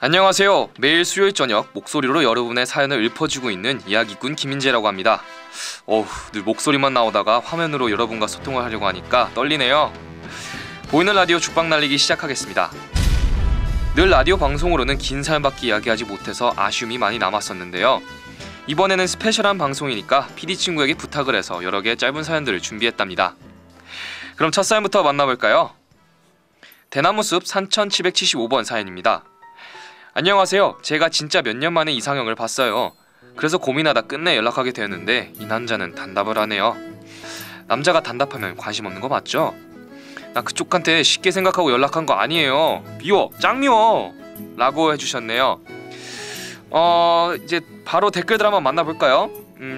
안녕하세요. 매일 수요일 저녁 목소리로 여러분의 사연을 읊어주고 있는 이야기꾼 김인재라고 합니다. 늘 목소리만 나오다가 화면으로 여러분과 소통을 하려고 하니까 떨리네요. 보이는 라디오 죽방 날리기 시작하겠습니다. 늘 라디오 방송으로는 긴 사연밖에 이야기하지 못해서 아쉬움이 많이 남았었는데요. 이번에는 스페셜한 방송이니까 PD 친구에게 부탁을 해서 여러 개의 짧은 사연들을 준비했답니다. 그럼 첫 사연부터 만나볼까요? 대나무숲 3775번 사연입니다. 안녕하세요. 제가 진짜 몇 년 만에 이상형을 봤어요. 그래서 고민하다 끝내 연락하게 되었는데 이 남자는 단답을 하네요. 남자가 단답하면 관심 없는 거 맞죠? 나 그쪽한테 쉽게 생각하고 연락한 거 아니에요. 미워, 짱 미워 라고 해주셨네요. 이제 바로 댓글들 한번 만나볼까요?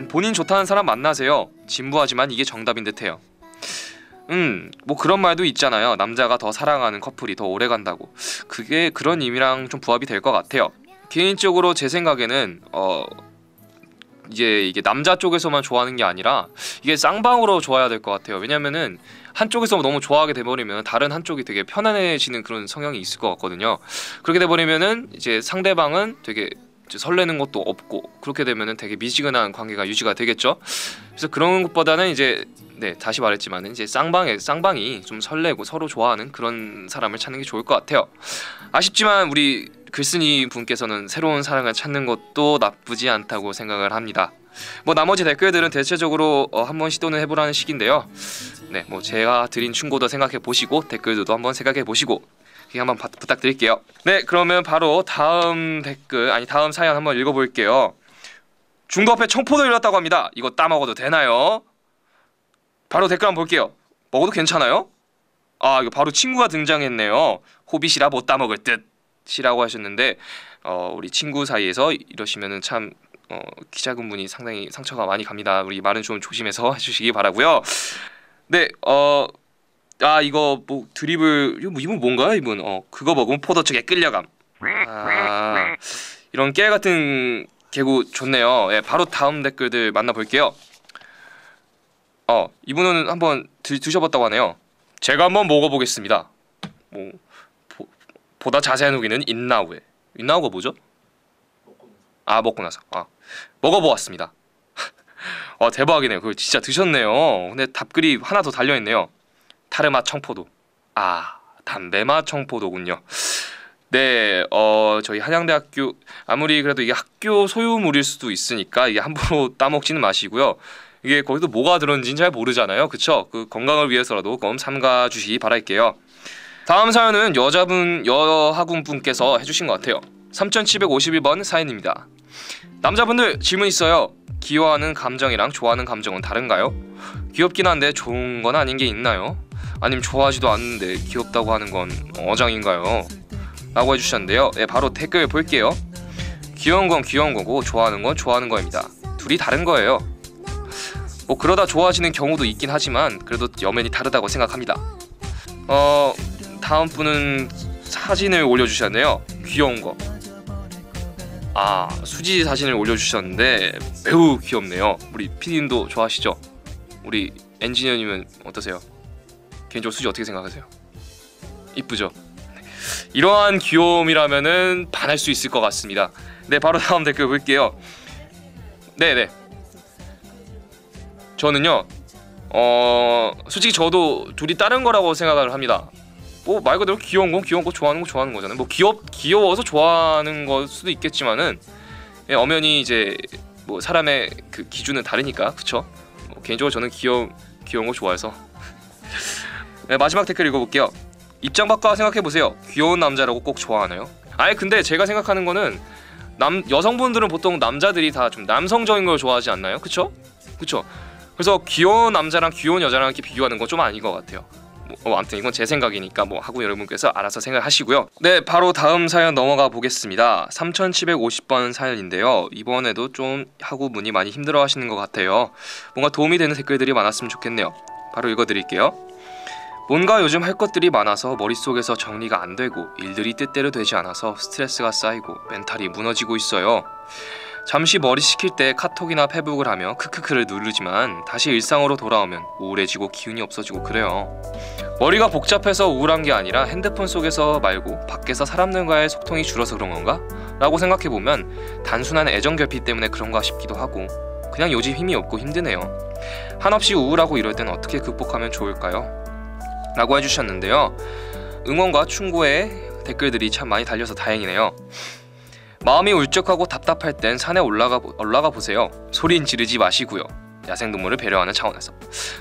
본인 좋다는 사람 만나세요. 진부하지만 이게 정답인 듯해요. 뭐 그런 말도 있잖아요. 남자가 더 사랑하는 커플이 더 오래 간다고. 그게 그런 의미랑 좀 부합이 될 것 같아요. 개인적으로 제 생각에는 이제 이게 남자 쪽에서만 좋아하는 게 아니라 이게 쌍방으로 좋아야 될 것 같아요. 왜냐면은 한쪽에서 너무 좋아하게 돼버리면 다른 한쪽이 되게 편안해지는 그런 성향이 있을 것 같거든요. 그렇게 돼버리면은 이제 상대방은 되게 설레는 것도 없고, 그렇게 되면은 되게 미지근한 관계가 유지가 되겠죠. 그래서 그런 것보다는 이제 다시 말했지만 이제 쌍방이 좀 설레고 서로 좋아하는 그런 사람을 찾는 게 좋을 것 같아요. 아쉽지만 우리 글쓴이 분께서는 새로운 사랑을 찾는 것도 나쁘지 않다고 생각을 합니다. 뭐 나머지 댓글들은 대체적으로 한번 시도는 해보라는 식인데요. 뭐 제가 드린 충고도 생각해 보시고 댓글들도 한번 생각해 보시고 한번 부탁드릴게요. 그러면 바로 다음 사연 한번 읽어볼게요. 중도 앞에 청포도 열렸다고 합니다. 이거 따먹어도 되나요? 바로 댓글 한번 볼게요. 먹어도 괜찮아요? 이거 바로 친구가 등장했네요. 호빗이라 못 따먹을 듯이라고 하셨는데 우리 친구 사이에서 이러시면은 참 키 작은 분이 상당히 상처가 많이 갑니다. 우리 말은 좀 조심해서 해주시기 바라고요. 이거 뭐 드리블 이분 뭔가요 이분? 그거 먹으면 포도 쪽에 끌려감. 이런 깨 같은 개구 좋네요. 바로 다음 댓글들 만나볼게요. 이분은 한번 드셔봤다고 하네요. 제가 한번 먹어보겠습니다. 보다 자세한 후기는 인나우에. 인나우가 뭐죠? 먹고 나서. 먹어보았습니다. 대박이네요. 그걸 진짜 드셨네요. 근데 답글이 하나 더 달려있네요. 타르맛 청포도. 담배맛 청포도군요. 저희 한양대학교 아무리 그래도 이게 학교 소유물일 수도 있으니까 이게 함부로 따먹지는 마시고요. 이게 거기도 뭐가 들었는지는 잘 모르잖아요. 그쵸? 그 건강을 위해서라도 꼭 삼가 주시기 바랄게요. 다음 사연은 여학운 분께서 해주신 것 같아요. 3751번 사연입니다. 남자분들 질문 있어요. 귀여워하는 감정이랑 좋아하는 감정은 다른가요? 귀엽긴 한데 좋은 건 아닌 게 있나요? 아니면 좋아하지도 않는데 귀엽다고 하는 건 어장인가요? 라고 해주셨는데요. 바로 댓글 볼게요. 귀여운 건 귀여운 거고 좋아하는 건 좋아하는 거입니다. 둘이 다른 거예요. 뭐 그러다 좋아지는 경우도 있긴 하지만 그래도 여면이 다르다고 생각합니다. 다음 분은 사진을 올려주셨네요. 귀여운 거. 수지 사진을 올려주셨는데 매우 귀엽네요. 우리 PD님도 좋아하시죠? 우리 엔지니어님은 어떠세요? 개인적으로 수지 어떻게 생각하세요? 이쁘죠? 이러한 귀여움이라면은 반할 수 있을 것 같습니다. 바로 다음 댓글 볼게요. 저는요 솔직히 저도 둘이 다른 거라고 생각을 합니다. 말 그대로 귀여운 건 귀여운 거, 좋아하는 거 좋아하는 거잖아요. 귀여워서 좋아하는 걸 수도 있겠지만은 엄연히 이제 뭐 사람의 그 기준은 다르니까, 그쵸? 개인적으로 저는 귀여운 거 좋아해서. 마지막 댓글 읽어볼게요. 입장 바꿔 생각해보세요. 귀여운 남자라고 꼭 좋아하나요? 근데 제가 생각하는 거는 여성분들은 보통 남자들이 다 좀 남성적인 걸 좋아하지 않나요? 그쵸? 그래서 귀여운 남자랑 귀여운 여자랑 이렇게 비교하는 건 좀 아닌 것 같아요. 아무튼 이건 제 생각이니까 하고 여러분께서 알아서 생각하시고요. 바로 다음 사연 넘어가 보겠습니다. 3750번 사연인데요. 이번에도 좀 학우분이 많이 힘들어 하시는 것 같아요. 뭔가 도움이 되는 댓글들이 많았으면 좋겠네요. 바로 읽어드릴게요. 뭔가 요즘 할 것들이 많아서 머릿속에서 정리가 안 되고 일들이 뜻대로 되지 않아서 스트레스가 쌓이고 멘탈이 무너지고 있어요. 잠시 머리 식힐 때 카톡이나 페북을 하며 크크크를 누르지만 다시 일상으로 돌아오면 우울해지고 기운이 없어지고 그래요. 머리가 복잡해서 우울한 게 아니라 핸드폰 속에서 말고 밖에서 사람들과의 소통이 줄어서 그런 건가? 라고 생각해보면 단순한 애정 결핍 때문에 그런가 싶기도 하고 그냥 요즘 힘이 없고 힘드네요. 한없이 우울하고 이럴 땐 어떻게 극복하면 좋을까요? 라고 해주셨는데요. 응원과 충고의 댓글들이 참 많이 달려서 다행이네요. 마음이 울적하고 답답할 땐 산에 올라가 보세요. 소리는 지르지 마시고요. 야생동물을 배려하는 차원에서.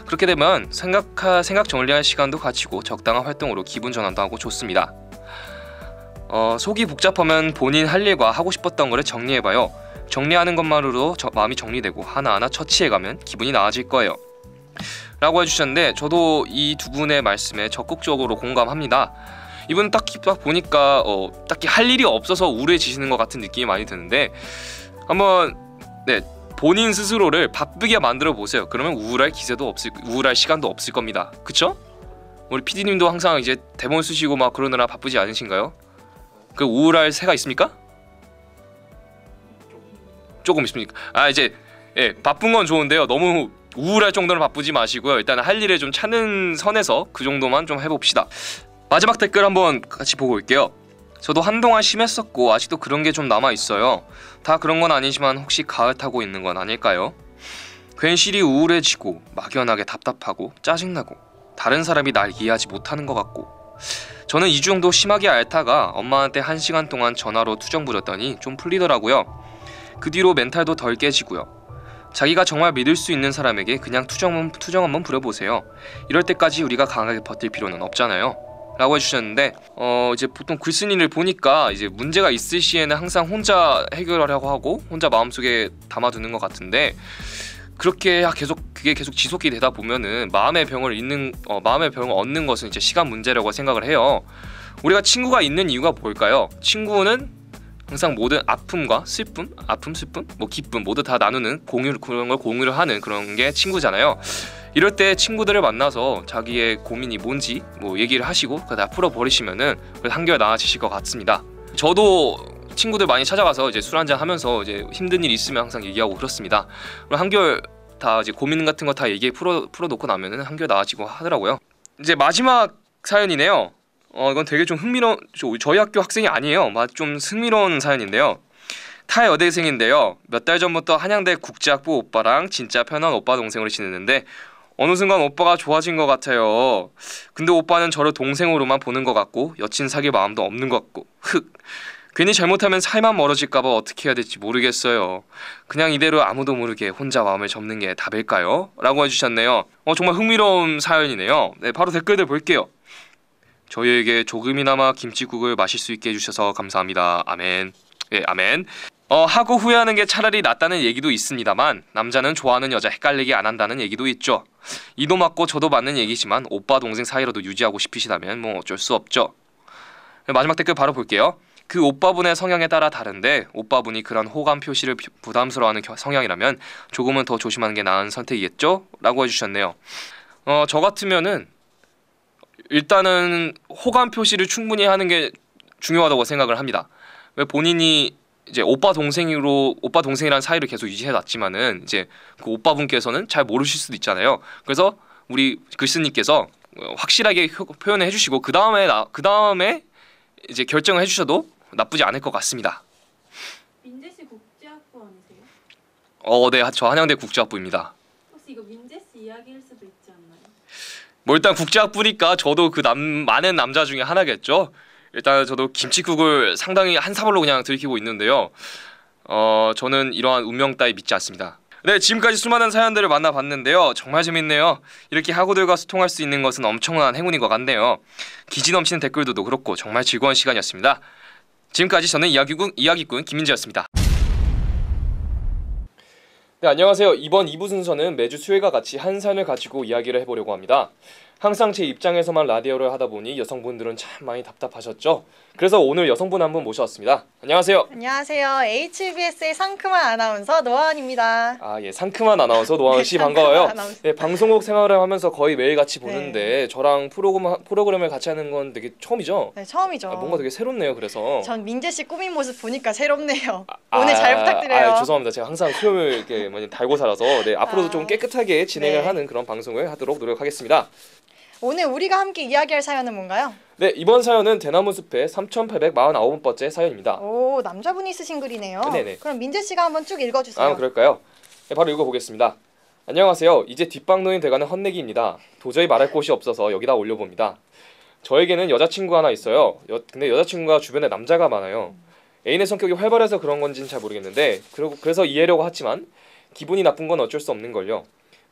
그렇게 되면 생각 정리할 시간도 가지고 적당한 활동으로 기분 전환도 하고 좋습니다. 속이 복잡하면 본인 할 일과 하고 싶었던 거를 정리해봐요. 정리하는 것만으로도 마음이 정리되고 하나하나 처치해가면 기분이 나아질 거예요. 라고 해주셨는데 저도 이 두 분의 말씀에 적극적으로 공감합니다. 이분 딱 보니까 딱히 할 일이 없어서 우울해지시는 것 같은 느낌이 많이 드는데 한번 본인 스스로를 바쁘게 만들어 보세요. 그러면 우울할 시간도 없을 겁니다. 그쵸? 우리 PD님도 항상 이제 대본 쓰시고 막 그러느라 바쁘지 않으신가요? 그 우울할 새가 있습니까? 조금 있습니까? 바쁜 건 좋은데요. 너무 우울할 정도로 바쁘지 마시고요. 일단 할 일을 좀 찾는 선에서 그 정도만 좀 해봅시다. 마지막 댓글 한번 같이 보고 올게요. 저도 한동안 심했었고 아직도 그런 게 좀 남아있어요. 다 그런 건 아니지만 혹시 가을 타고 있는 건 아닐까요? 괜시리 우울해지고 막연하게 답답하고 짜증나고 다른 사람이 날 이해하지 못하는 것 같고 저는 2주 정도 심하게 앓다가 엄마한테 1시간 동안 전화로 투정 부렸더니 좀 풀리더라고요. 그 뒤로 멘탈도 덜 깨지고요. 자기가 정말 믿을 수 있는 사람에게 그냥 투정 한번 부려보세요. 이럴 때까지 우리가 강하게 버틸 필요는 없잖아요. 라고 해주셨는데 이제 보통 글쓴이를 보니까 이제 문제가 있을 시에는 항상 혼자 해결하려고 하고 혼자 마음속에 담아두는 것 같은데 그게 계속 지속이 되다 보면은 마음의 병을 얻는 것은 이제 시간 문제라고 생각을 해요. 우리가 친구가 있는 이유가 뭘까요? 친구는 항상 모든 아픔과 슬픔, 뭐 기쁨 모두 다 나누는 그런 걸 공유를 하는 그런 게 친구잖아요. 이럴 때 친구들을 만나서 자기의 고민이 뭔지 뭐 얘기를 하시고 다 풀어버리시면은 한결 나아지실 것 같습니다. 저도 친구들 많이 찾아가서 이제 술 한잔 하면서 이제 힘든 일 있으면 항상 얘기하고 그렇습니다. 그럼 한결 다 이제 고민 같은 거 다 얘기 풀어놓고 나면은 한결 나아지고 하더라고요. 이제 마지막 사연이네요. 이건 되게 좀 저희 학교 학생이 아니에요. 좀 흥미로운 사연인데요. 타 여대생인데요. 몇 달 전부터 한양대 국제학부 오빠랑 진짜 편한 오빠 동생으로 지내는데 어느 순간 오빠가 좋아진 것 같아요. 근데 오빠는 저를 동생으로만 보는 것 같고 여친 사귈 마음도 없는 것 같고 괜히 잘못하면 사이만 멀어질까봐 어떻게 해야 될지 모르겠어요. 그냥 이대로 아무도 모르게 혼자 마음을 접는 게 답일까요? 라고 해주셨네요. 정말 흥미로운 사연이네요. 네, 바로 댓글들 볼게요. 저희에게 조금이나마 김치국을 마실 수 있게 해주셔서 감사합니다. 아멘. 예, 아멘. 하고 후회하는 게 차라리 낫다는 얘기도 있습니다만 남자는 좋아하는 여자 헷갈리게 안 한다는 얘기도 있죠. 이도 맞고 저도 맞는 얘기지만 오빠 동생 사이로도 유지하고 싶으시다면 뭐 어쩔 수 없죠. 마지막 댓글 바로 볼게요. 그 오빠분의 성향에 따라 다른데 오빠분이 그런 호감 표시를 부담스러워하는 성향이라면 조금은 더 조심하는 게 나은 선택이겠죠? 라고 해주셨네요. 저 같으면은 일단은 호감 표시를 충분히 하는 게 중요하다고 생각을 합니다. 왜 본인이 이제 오빠 동생이란 사이를 계속 유지해놨지만은 이제 그 오빠분께서는 잘 모르실 수도 있잖아요. 그래서 우리 글쓴이께서 확실하게 표현을 해주시고 그 다음에 이제 결정을 해주셔도 나쁘지 않을 것 같습니다. 민재씨 국제학부 아니세요? 네, 저 한양대 국제학부입니다. 혹시 이거 민재씨 이야기일 수도 있지 않나요? 뭐 일단 국제학부니까 저도 그 많은 남자 중에 하나겠죠. 일단 저도 김치국을 상당히 한 사발로 그냥 들이키고 있는데요. 저는 이러한 운명 따위 믿지 않습니다. 네, 지금까지 수많은 사연들을 만나봤는데요. 정말 재밌네요. 이렇게 학우들과 소통할 수 있는 것은 엄청난 행운인 것 같네요. 기지 넘치는 댓글들도 그렇고 정말 즐거운 시간이었습니다. 지금까지 저는 이야기꾼 김민재였습니다. 네, 안녕하세요. 이번 2부 순서는 매주 수요일과 같이 한 사연을 가지고 이야기를 해보려고 합니다. 항상 제 입장에서만 라디오를 하다 보니 여성분들은 참 많이 답답하셨죠? 그래서 오늘 여성분 한 분 모셔왔습니다. 안녕하세요. 안녕하세요. HBS의 상큼한 아나운서 노아은입니다. 예, 상큼한 아나운서 노아은 씨 반가워요. 네, 방송국 생활을 하면서 거의 매일 같이 보는데 저랑 프로그램을 같이 하는 건 되게 처음이죠? 네, 처음이죠. 뭔가 되게 새롭네요. 그래서 전 민재 씨 꾸민 모습 보니까 새롭네요. 오늘 잘 부탁드려요. 죄송합니다. 제가 항상 수염을 이렇게 많이 달고 살아서 앞으로도 좀 깨끗하게 진행을 하는 그런 방송을 하도록 노력하겠습니다. 오늘 우리가 함께 이야기할 사연은 뭔가요? 네, 이번 사연은 대나무 숲의 3849번째 사연입니다. 오, 남자분이 쓰신 글이네요. 네네. 그럼 민재 씨가 한번 쭉 읽어주세요. 그럴까요? 네, 바로 읽어보겠습니다. 안녕하세요. 이제 뒷방문이 돼가는 헛내기입니다. 도저히 말할 곳이 없어서 여기다 올려봅니다. 저에게는 여자친구 하나 있어요. 근데 여자친구가 주변에 남자가 많아요. 애인의 성격이 활발해서 그런 건지는 잘 모르겠는데 그래서 이해하려고 하지만 기분이 나쁜 건 어쩔 수 없는 걸요.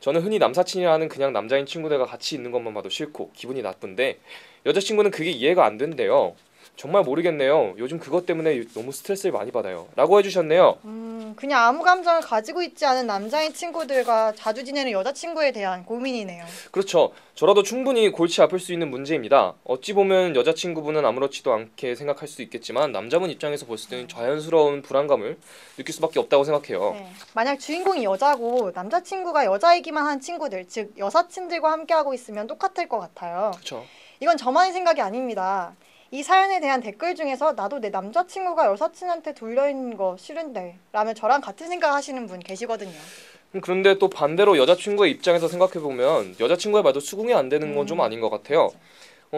저는 흔히 남사친이라 하는 그냥 남자인 친구들과 같이 있는 것만 봐도 싫고 기분이 나쁜데 여자친구는 그게 이해가 안 된대요. 정말 모르겠네요. 요즘 그것 때문에 너무 스트레스를 많이 받아요. 라고 해주셨네요. 그냥 아무 감정을 가지고 있지 않은 남자인 친구들과 자주 지내는 여자친구에 대한 고민이네요. 그렇죠. 저라도 충분히 골치 아플 수 있는 문제입니다. 어찌 보면 여자친구분은 아무렇지도 않게 생각할 수 있겠지만 남자분 입장에서 봤을 때는 자연스러운 불안감을 느낄 수밖에 없다고 생각해요. 네. 만약 주인공이 여자고 남자친구가 여자이기만 한 친구들, 즉 여사친들과 함께하고 있으면 똑같을 것 같아요. 그렇죠. 이건 저만의 생각이 아닙니다. 이 사연에 대한 댓글 중에서 나도 내 남자친구가 여사친한테 돌려있는 거 싫은데 라며 저랑 같은 생각 하시는 분 계시거든요. 그런데 또 반대로 여자친구의 입장에서 생각해보면 여자친구의 말도 수긍이 안 되는 건 좀 아닌 것 같아요.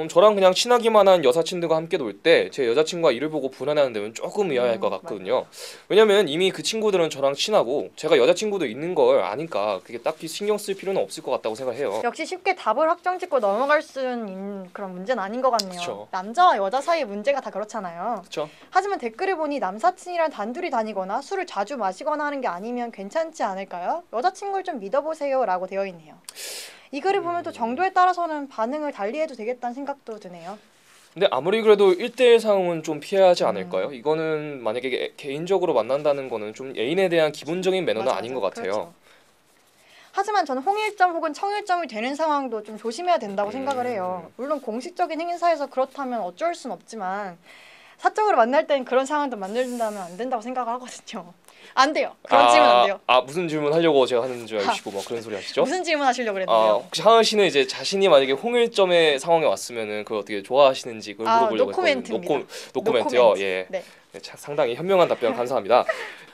저랑 그냥 친하기만 한 여사친들과 함께 놀 때 제 여자친구가 이를 보고 불안해하는 데는 조금 의아할 것 같거든요. 왜냐면 이미 그 친구들은 저랑 친하고 제가 여자친구도 있는 걸 아니까 그게 딱히 신경 쓸 필요는 없을 것 같다고 생각해요. 역시 쉽게 답을 확정짓고 넘어갈 수 있는 그런 문제는 아닌 것 같네요. 그쵸. 남자와 여자 사이의 문제가 다 그렇잖아요. 그렇죠. 하지만 댓글을 보니 남사친이랑 단둘이 다니거나 술을 자주 마시거나 하는 게 아니면 괜찮지 않을까요? 여자친구를 좀 믿어보세요 라고 되어 있네요. 이 글을 보면 또 정도에 따라서는 반응을 달리해도 되겠다는 생각도 드네요. 근데 아무리 그래도 1대1 상황은 좀 피해야 하지 않을까요? 이거는 만약에 개인적으로 만난다는 거는 좀 애인에 대한 기본적인 매너는 아닌 것 같아요. 그렇죠. 하지만 저는 홍일점 혹은 청일점이 되는 상황도 좀 조심해야 된다고 생각을 해요. 물론 공식적인 행사에서 그렇다면 어쩔 순 없지만 사적으로 만날 땐 그런 상황도 만들다면 안 된다고 생각을 하거든요. 안 돼요. 그런 질문 안 돼요. 무슨 질문 하려고 제가 하는 줄 알고 뭐 그런 소리 하시죠? 무슨 질문 하시려고 그랬는데요? 혹시 하은 씨는 이제 자신이 만약에 홍일점의 상황에 왔으면은 그걸 어떻게 좋아하시는지 그걸 물어보려고 노코멘트입니다. 노코멘트요. 예. 네. 상당히 현명한 답변 감사합니다.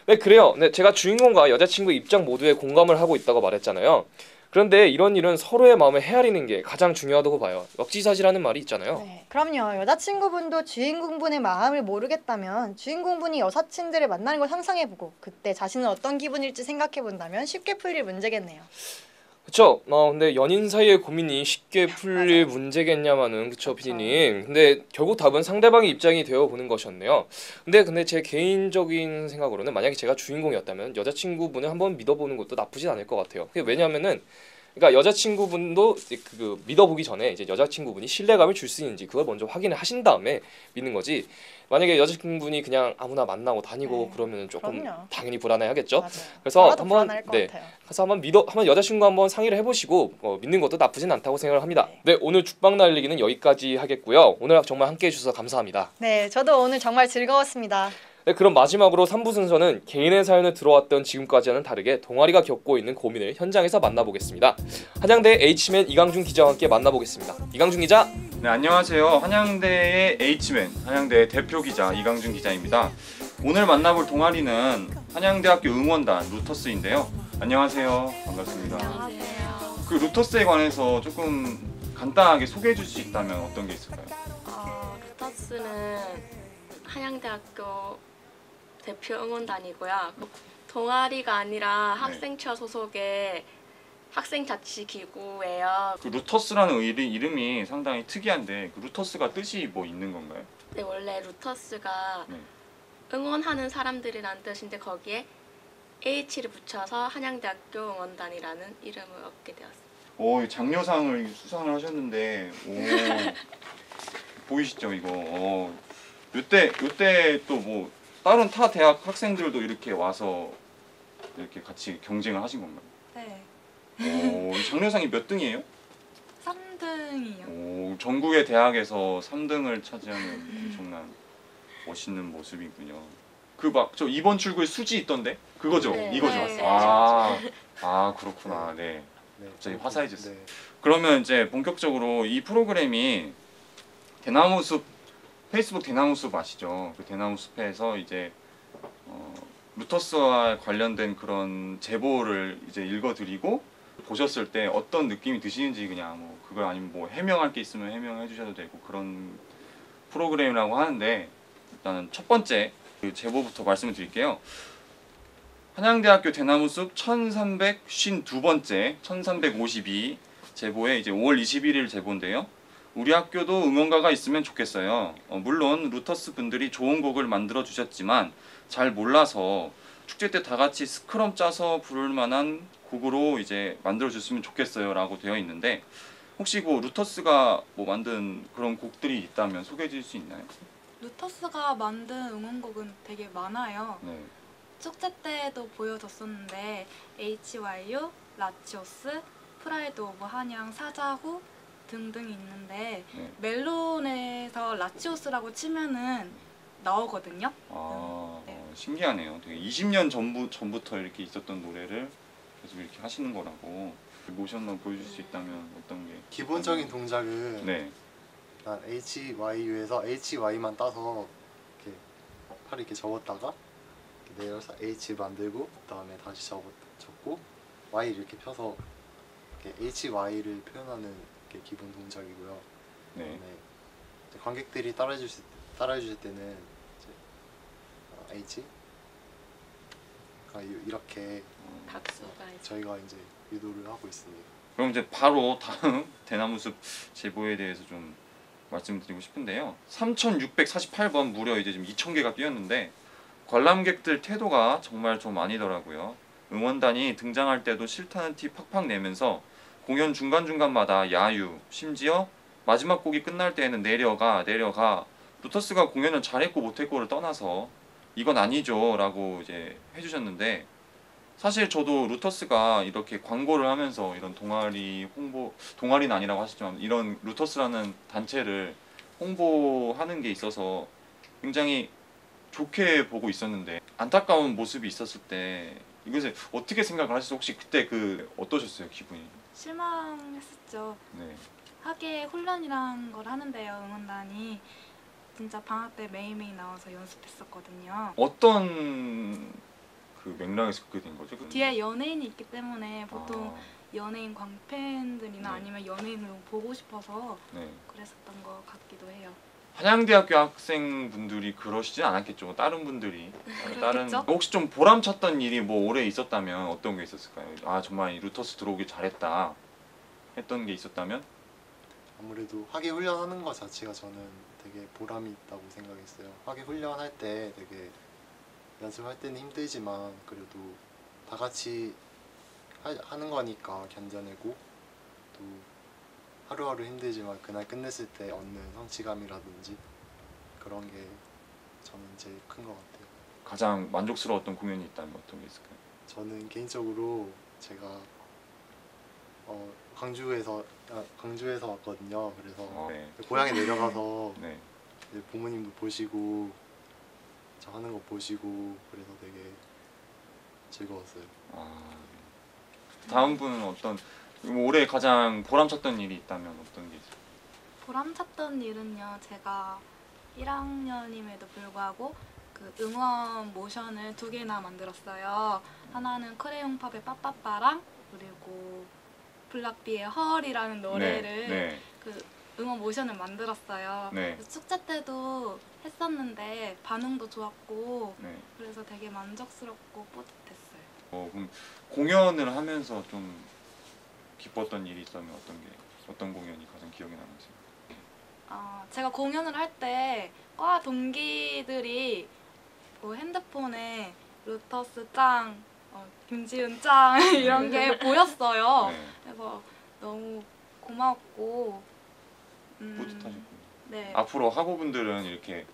네, 그래요. 네, 제가 주인공과 여자친구 입장 모두에 공감을 하고 있다고 말했잖아요. 그런데 이런 일은 서로의 마음을 헤아리는 게 가장 중요하다고 봐요. 역지사지라는 말이 있잖아요. 네, 그럼요. 여자친구분도 주인공분의 마음을 모르겠다면 주인공분이 여사친들을 만나는 걸 상상해보고 그때 자신은 어떤 기분일지 생각해본다면 쉽게 풀릴 문제겠네요. 그쵸. 근데 연인 사이의 고민이 쉽게 풀릴 문제겠냐마는 그쵸, 피디님. 근데 결국 답은 상대방의 입장이 되어 보는 것이었네요. 근데 제 개인적인 생각으로는 만약에 제가 주인공이었다면 여자친구분을 한번 믿어보는 것도 나쁘진 않을 것 같아요. 왜냐하면은 그러니까 여자친구분도 그 믿어보기 전에 이제 여자친구분이 신뢰감을 줄 수 있는지 그걸 먼저 확인을 하신 다음에 믿는 거지. 만약에 여자친구분이 그냥 아무나 만나고 다니고 그러면 조금 당연히 불안해하겠죠. 맞아요. 그래서 한번 그래서 한번 여자친구 한번 상의를 해보시고 믿는 것도 나쁘진 않다고 생각을 합니다. 네, 오늘 죽방 날리기는 여기까지 하겠고요. 오늘 정말 함께해 주셔서 감사합니다. 네, 저도 오늘 정말 즐거웠습니다. 네, 그럼 마지막으로 3부 순서는 개인의 사연을 들어왔던 지금까지와는 다르게 동아리가 겪고 있는 고민을 현장에서 만나보겠습니다. 한양대 H맨 이강준 기자와 함께 만나보겠습니다. 이강준 기자. 네, 안녕하세요. 한양대의 H맨, 한양대 대표 기자 이강준 기자입니다. 오늘 만나볼 동아리는 한양대학교 응원단 루터스인데요. 안녕하세요. 반갑습니다. 안녕하세요. 그 루터스에 관해서 조금 간단하게 소개해 줄 수 있다면 어떤 게 있을까요? 루터스는 한양대학교 대표 응원단이고요. 동아리가 아니라 학생처 소속의 학생자치기구예요. 그 루터스라는 이름이 상당히 특이한데 그 루터스가 뜻이 뭐 있는 건가요? 네, 원래 루터스가 응원하는 사람들이라는 뜻인데 거기에 H를 붙여서 한양대학교 응원단이라는 이름을 얻게 되었습니다. 장려상을 수상을 하셨는데 보이시죠 이거? 요때 또 뭐 다른 타 대학 학생들도 이렇게 와서 이렇게 같이 경쟁을 하신 건가요? 네. 장려상이 몇 등이에요? 3등 3등이요. 오, 전국의 대학에서 3등을 차지하는 엄청난 멋있는 모습이군요. 그 막 저 이번 출구에 수지 있던데? 그거죠? 네. 이거죠? 네. 아 그렇구나. 네. 네, 갑자기 화사해졌어요. 네. 그러면 이제 본격적으로 이 프로그램이 대나무숲 페이스북 대나무숲 아시죠? 그 대나무숲에서 이제 루터스와 관련된 그런 제보를 이제 읽어드리고 보셨을 때 어떤 느낌이 드시는지 그냥 뭐 그걸 아니면 뭐 해명할 게 있으면 해명해 주셔도 되고 그런 프로그램이라고 하는데 일단은 첫 번째 그 제보부터 말씀을 드릴게요. 한양대학교 대나무숲 1352번째 1352 제보에 이제 5월 21일 제보인데요. 우리 학교도 응원가가 있으면 좋겠어요. 물론 루터스 분들이 좋은 곡을 만들어 주셨지만 잘 몰라서 축제 때 다 같이 스크럼 짜서 부를 만한 곡으로 이제 만들어 줬으면 좋겠어요라고 되어 있는데 혹시 그 루터스가 뭐 만든 그런 곡들이 있다면 소개해 줄 수 있나요? 루터스가 만든 응원곡은 되게 많아요. 네. 축제 때도 보여줬었는데 HYU, 라치오스, 프라이드 오브 한양, 사자후 등등이 있는데 네. 멜론에서 라치오스라고 치면은 나오거든요. 네. 신기하네요. 되게 20년 전부터 이렇게 있었던 노래를 계속 이렇게 하시는 거라고. 모션만 보여줄 수 있다면 어떤 게? 기본적인 동작은 네. 일단 HYU에서 HY만 따서 이렇게 팔을 이렇게 접었다가 이렇게 내려서 H 만들고 그다음에 다시 접고 Y 이렇게 펴서 이렇게 HY를 표현하는 게 기본 동작이고요. 네. 그다음에 이제 관객들이 따라해 주실 때는 이제 H 이렇게 박수가 이제 저희가 이제 유도를 하고 있습니다. 그럼 이제 바로 다음 대나무숲 제보에 대해서 좀 말씀드리고 싶은데요. 3648번 무려 이제 지금 2000개가 뛰었는데 관람객들 태도가 정말 좀 아니더라고요. 응원단이 등장할 때도 싫다는 티 팍팍 내면서 공연 중간중간마다 야유, 심지어 마지막 곡이 끝날 때에는 내려가 루터스가 공연을 잘했고 못했고를 떠나서 이건 아니죠 라고 이제 해주셨는데 사실 저도 루터스가 이렇게 광고를 하면서 이런 동아리는 아니라고 하시지만 이런 루터스라는 단체를 홍보하는 게 있어서 굉장히 좋게 보고 있었는데 안타까운 모습이 있었을 때 이것을 어떻게 생각을 하셨어요? 혹시 그때 어떠셨어요? 기분이? 실망했었죠. 네. 학예 훈련이란 걸 하는데요. 응원단이 진짜 방학 때 매일매일 나와서 연습했었거든요. 어떤 그 맥락에서 그렇게 된 거죠? 뒤에 연예인이 있기 때문에 보통 아, 연예인 광팬들이나 네. 아니면 연예인을 보고 싶어서 네. 그랬었던 것 같기도 해요. 한양대학교 학생분들이 그러시진 않았겠죠. 다른 분들이 다른 그렇겠죠? 혹시 좀 보람찼던 일이 뭐 올해 있었다면 어떤 게 있었을까요? 아 정말 이 루터스 들어오길 잘했다 했던 게 있었다면? 아무래도 학예 훈련하는 것 자체가 저는 되게 보람이 있다고 생각했어요. 학예 훈련할 때 되게 연습할 때는 힘들지만 그래도 다 같이 하는 거니까 견뎌내고 또 하루하루 힘들지만 그날 끝냈을 때 얻는 성취감이라든지 그런 게 저는 제일 큰 것 같아요. 가장 만족스러웠던 공연이 있다면 어떤 게 있을까요? 저는 개인적으로 제가 광주에서 왔거든요. 그래서 네. 고향에 내려가서 네. 이제 부모님도 보시고 저 하는 거 보시고 그래서 되게 즐거웠어요. 다음 분은 어떤 올해 가장 보람찼던 일이 있다면 어떤 게 있어요? 보람찼던 일은요. 제가 1학년임에도 불구하고 그 응원 모션을 2개나 만들었어요. 하나는 크레용 팝의 빠빠빠랑 그리고 블락비의 헐이라는 노래를 네. 그 응원 모션을 만들었어요. 네. 그래서 축제 때도 했었는데 반응도 좋았고 네. 그래서 되게 만족스럽고 뿌듯했어요. 그럼 공연을 하면서 좀 기뻤던 일이 있다면 어떤 공연이 가장 기억에 남으세요? 제가 공연을 할 때 과 동기들이 뭐 핸드폰에 루터스 짱, 김지은 짱 이런 게 보였어요. 네. 그래서 너무 고마웠고 뿌듯하셨군요. 네. 앞으로 학우분들은 이렇게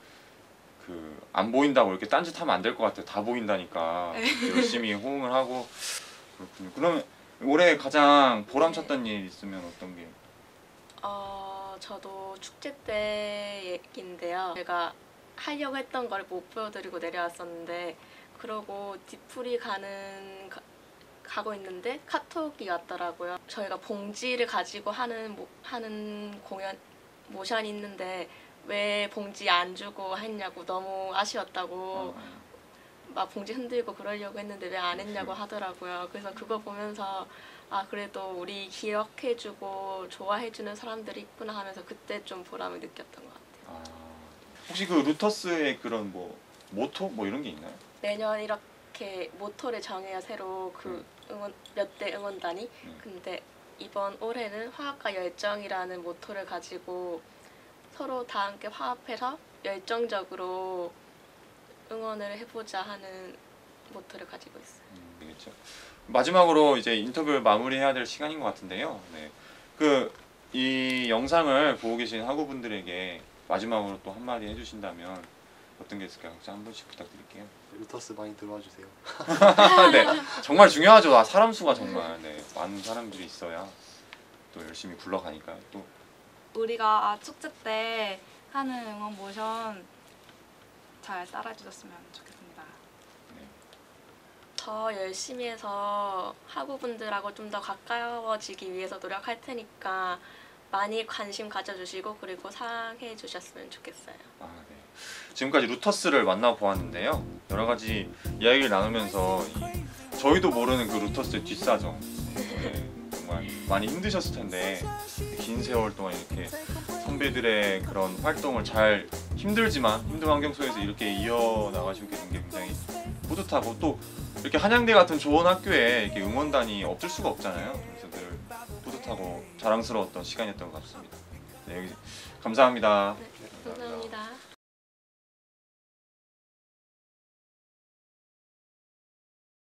안 보인다고 이렇게 딴짓하면 안 될 것 같아요. 다 보인다니까 열심히 호응을 하고 그렇군요. 그러면 올해 가장 보람찼던 일 있으면 어떤 게? 저도 축제 때 얘기인데요. 제가 하려고 했던 걸 못 보여드리고 내려왔었는데 그러고 뒤풀이 가고 있는데 카톡이 왔더라고요. 저희가 봉지를 가지고 하는 공연 모션이 있는데 왜 봉지 안 주고 했냐고 너무 아쉬웠다고 막 봉지 흔들고 그러려고 했는데 왜 안 했냐고 하더라고요. 그래서 그거 보면서 아 그래도 우리 기억해주고 좋아해주는 사람들이 있구나 하면서 그때 좀 보람을 느꼈던 것 같아요. 혹시 그 루터스의 그런 뭐 모토 뭐 이런 게 있나요? 매년 이렇게 모토를 정해요. 새로 그 몇 대 응원단이. 근데 이번 올해는 화합과 열정이라는 모토를 가지고 서로 다 함께 화합해서 열정적으로 응원을 해보자 하는 모토를 가지고 있어요. 되겠죠. 마지막으로 이제 인터뷰를 마무리해야 될 시간인 것 같은데요. 네. 이 영상을 보고 계신 학우분들에게 마지막으로 또 한마디 해주신다면 어떤 게 있을까요? 혹시 한 분씩 부탁드릴게요. 루터스 많이 들어와 주세요. 네, 정말 중요하죠. 사람 수가 정말 많은 사람들이 있어야 또 열심히 굴러가니까요. 또 우리가 축제 때 하는 응원 모션 잘 따라해주셨으면 좋겠습니다. 더 열심히 해서 학우분들하고 좀 더 가까워지기 위해서 노력할 테니까 많이 관심 가져주시고 그리고 사랑해 주셨으면 좋겠어요. 네. 지금까지 루터스를 만나보았는데요. 여러 가지 이야기를 나누면서 저희도 모르는 그 루터스의 뒷사정 정말 많이 힘드셨을 텐데 긴 세월 동안 이렇게 선배들의 그런 활동을 잘 힘든 환경 속에서 이렇게 이어나가시게 된 게 굉장히 뿌듯하고 또 이렇게 한양대 같은 좋은 학교에 이렇게 응원단이 없을 수가 없잖아요. 그래서 늘 뿌듯하고 자랑스러웠던 시간이었던 것 같습니다. 네, 감사합니다. 네, 감사합니다.